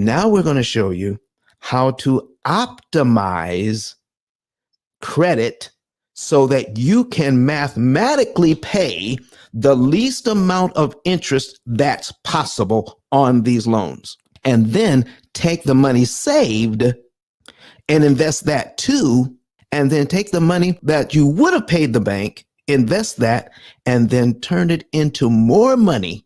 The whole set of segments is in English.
Now we're going to show you how to optimize credit so that you can mathematically pay the least amount of interest that's possible on these loans. And then take the money saved and invest that too. And then take the money that you would have paid the bank, invest that, and then turn it into more money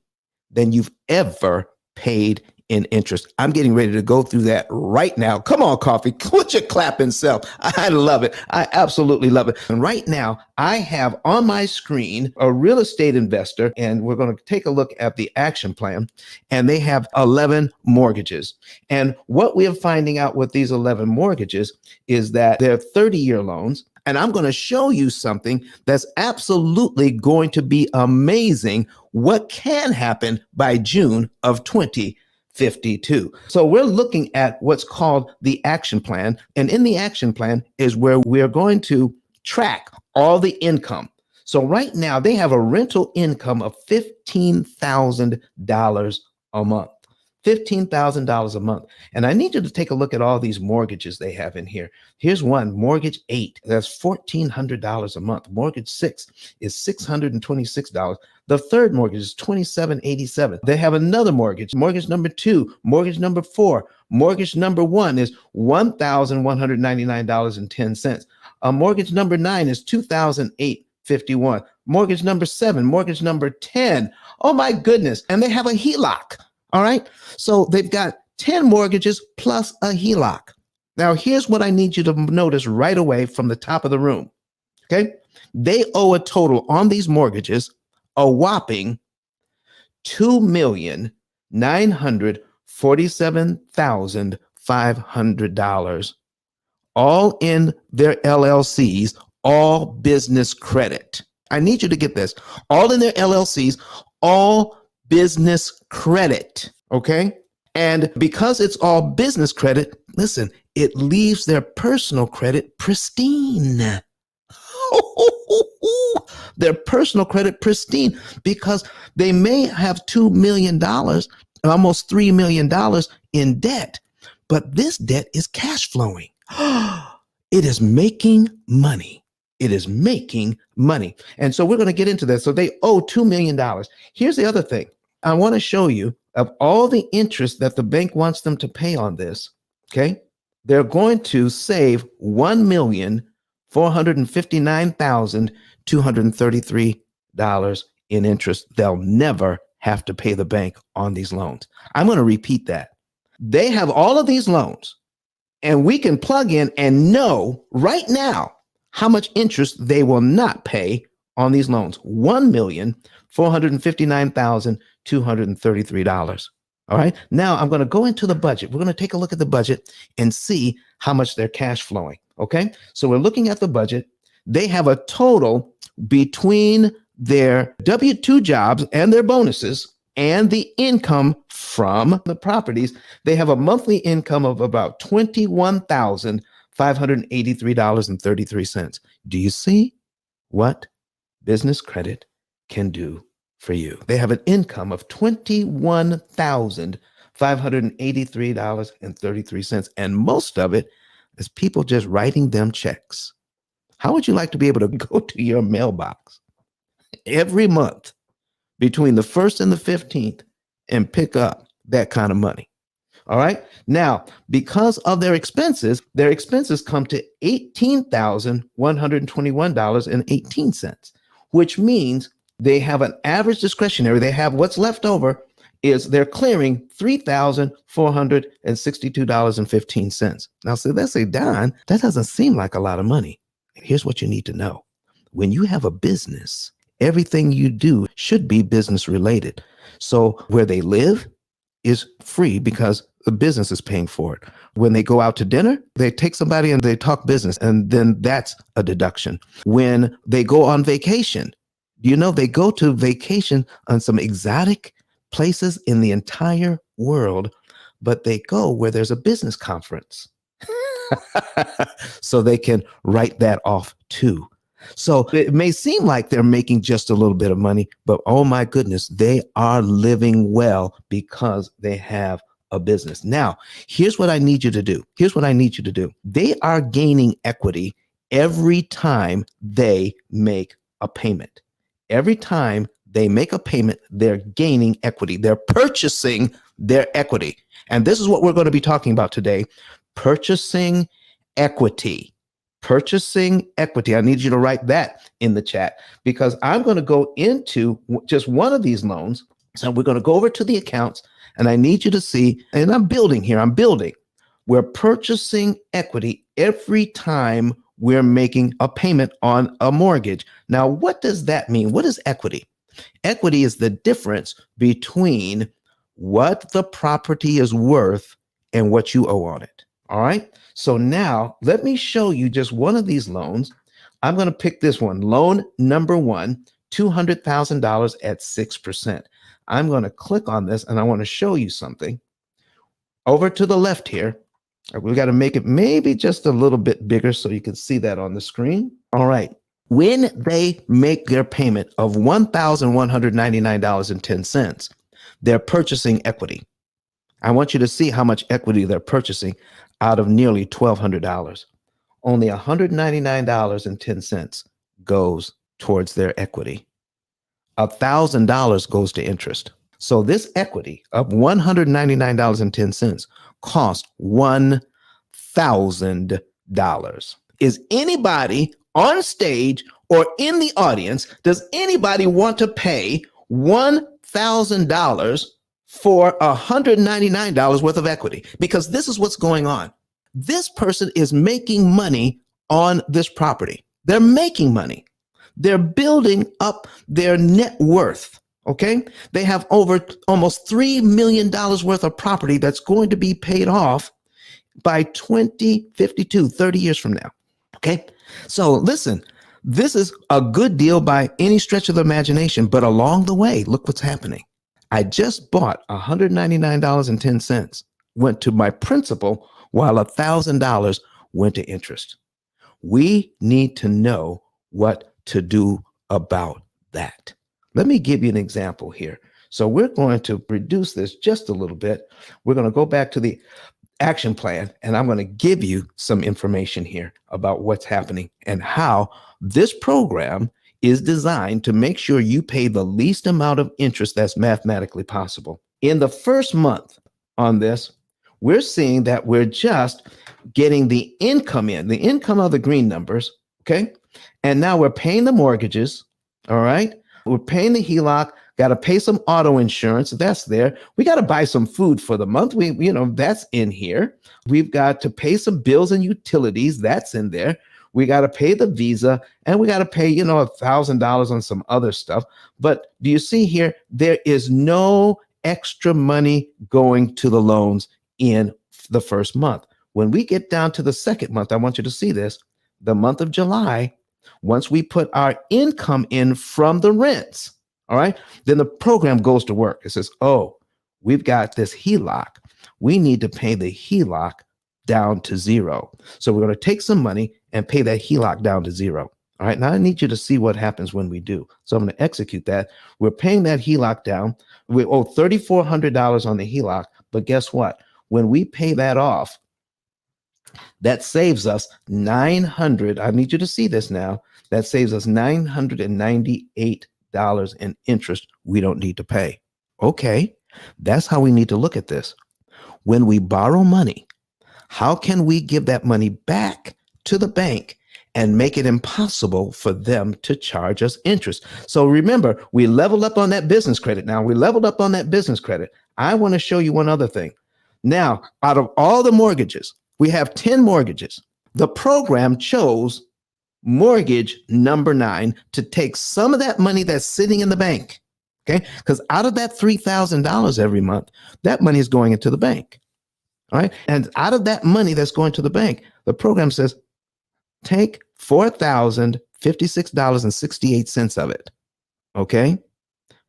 than you've ever paid in interest. I'm getting ready to go through that right now. Come on, Coffee, put your clapping self. I love it. I absolutely love it. And right now, I have on my screen a real estate investor, and we're going to take a look at the action plan. And they have 11 mortgages. And what we are finding out with these 11 mortgages is that they're 30-year loans. And I'm going to show you something that's absolutely going to be amazing. What can happen by June of 2052. So we're looking at what's called the action plan. And in the action plan is where we're going to track all the income. So right now they have a rental income of $15,000 a month. $15,000 a month. And I need you to take a look at all these mortgages they have in here. Here's one, mortgage 8, that's $1,400 a month. Mortgage 6 is $626. The third mortgage is $2,787. They have another mortgage, mortgage number 2, mortgage number 4, mortgage number 1 is $1,199.10. Mortgage number 9 is $2,851. Mortgage number 7, mortgage number 10. Oh my goodness. And they have a HELOC. All right. So they've got 10 mortgages plus a HELOC. Now, here's what I need you to notice right away from the top of the room. Okay. They owe a total on these mortgages, a whopping $2,947,500, all in their LLCs, all business credit. I need you to get this. All in their LLCs, all business credit, okay? And because it's all business credit, listen, it leaves their personal credit pristine. Their personal credit pristine because they may have $2 million, almost $3 million in debt, but this debt is cash flowing. It is making money. It is making money. And so we're going to get into that. So they owe $2 million. Here's the other thing. I want to show you of all the interest that the bank wants them to pay on this. Okay. They're going to save $1,459,233 in interest. They'll never have to pay the bank on these loans. I'm going to repeat that. They have all of these loans and we can plug in and know right now how much interest they will not pay on these loans. $1,459,233. All right. Now I'm going to go into the budget. We're going to take a look at the budget and see how much they're cash flowing. Okay. So we're looking at the budget. They have a total between their W-2 jobs and their bonuses and the income from the properties. They have a monthly income of about $21,583.33. Do you see what business credit can do for you? They have an income of $21,583.33, and most of it is people just writing them checks. How would you like to be able to go to your mailbox every month between the 1st and the 15th and pick up that kind of money? All right. Now, because of their expenses come to $18,121.18, which means they have an average discretionary. They have what's left over is they're clearing $3,462.15. Now, so that's a Don, that doesn't seem like a lot of money. Here's what you need to know. When you have a business, everything you do should be business related. So where they live is free because the business is paying for it. When they go out to dinner, they take somebody and they talk business, and then that's a deduction. When they go on vacation, you know, they go to vacation on some exotic places in the entire world, but they go where there's a business conference. So they can write that off too. So it may seem like they're making just a little bit of money, but oh my goodness, they are living well because they have a business. Now, here's what I need you to do. Here's what I need you to do. They are gaining equity every time they make a payment. Every time they make a payment, they're gaining equity. They're purchasing their equity. And this is what we're going to be talking about today. Purchasing equity. Purchasing equity. I need you to write that in the chat because I'm going to go into just one of these loans. So we're going to go over to the accounts and I need you to see, and I'm building here. I'm building. We're purchasing equity every time we're making a payment on a mortgage. Now, what does that mean? What is equity? Equity is the difference between what the property is worth and what you owe on it. All right. So now let me show you just one of these loans. I'm going to pick this one. Loan number one, $200,000 at 6%. I'm going to click on this and I want to show you something. Over to the left here, we got to make it maybe just a little bit bigger so you can see that on the screen. All right. When they make their payment of $1,199.10, they're purchasing equity. I want you to see how much equity they're purchasing out of nearly $1,200. Only $199.10 goes towards their equity. $1,000 goes to interest. So this equity of $199.10 cost $1,000. Is anybody on stage or in the audience, does anybody want to pay $1,000 for $199 worth of equity? Because this is what's going on. This person is making money on this property. They're making money. They're building up their net worth. Okay. They have over almost $3 million worth of property that's going to be paid off by 2052, 30 years from now. Okay. So listen, this is a good deal by any stretch of the imagination, but along the way, look what's happening. I just bought $199.10, went to my principal while $1,000 went to interest. We need to know what to do about that. Let me give you an example here. So we're going to reduce this just a little bit. We're going to go back to the action plan, and I'm going to give you some information here about what's happening and how this program is designed to make sure you pay the least amount of interest that's mathematically possible. In the first month on this, we're seeing that we're just getting the income in, the income of the green numbers, okay? And now we're paying the mortgages, all right? We're paying the HELOC, got to pay some auto insurance. That's there. We got to buy some food for the month. That's in here. We've got to pay some bills and utilities. That's in there. We got to pay the visa and we got to pay, $1,000 on some other stuff. But do you see here? There is no extra money going to the loans in the first month. When we get down to the second month, I want you to see this, the month of July. Once we put our income in from the rents, all right, then the program goes to work. It says, oh, we've got this HELOC. We need to pay the HELOC down to zero. So we're going to take some money and pay that HELOC down to zero. All right, now I need you to see what happens when we do. So I'm going to execute that. We're paying that HELOC down. We owe $3,400 on the HELOC, but guess what? When we pay that off, that saves us $900. I need you to see this now. That saves us $998 in interest we don't need to pay. Okay, that's how we need to look at this. When we borrow money, how can we give that money back to the bank and make it impossible for them to charge us interest? So remember, we leveled up on that business credit. Now we leveled up on that business credit. I want to show you one other thing. Now, out of all the mortgages, we have 10 mortgages. The program chose mortgage number 9 to take some of that money that's sitting in the bank. Okay. Because out of that $3,000 every month, that money is going into the bank. All right. And out of that money that's going to the bank, the program says, take $4,056.68 of it. Okay.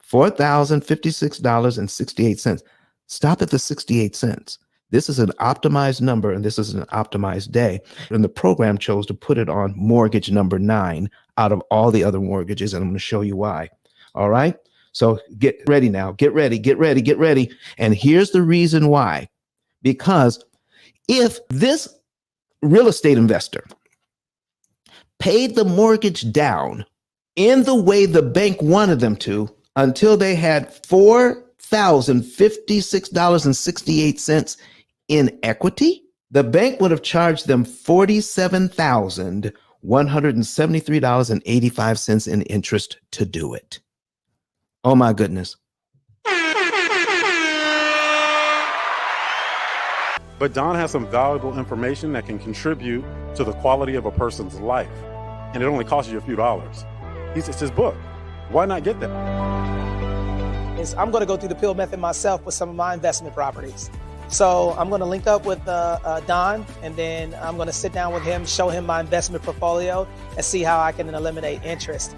$4,056.68. Stop at the 68 cents. This is an optimized number and this is an optimized day. And the program chose to put it on mortgage number 9 out of all the other mortgages. And I'm going to show you why. All right. So get ready now. Get ready. And here's the reason why. Because if this real estate investor paid the mortgage down in the way the bank wanted them to until they had $4,056.68 in equity, the bank would have charged them $47,173.85 in interest to do it. Oh my goodness. But Don has some valuable information that can contribute to the quality of a person's life. And it only costs you a few dollars. It's his book. Why not get that? I'm going to go through the P.I.L.L method myself with some of my investment properties. So I'm going to link up with Don, and then I'm going to sit down with him, show him my investment portfolio, and see how I can eliminate interest.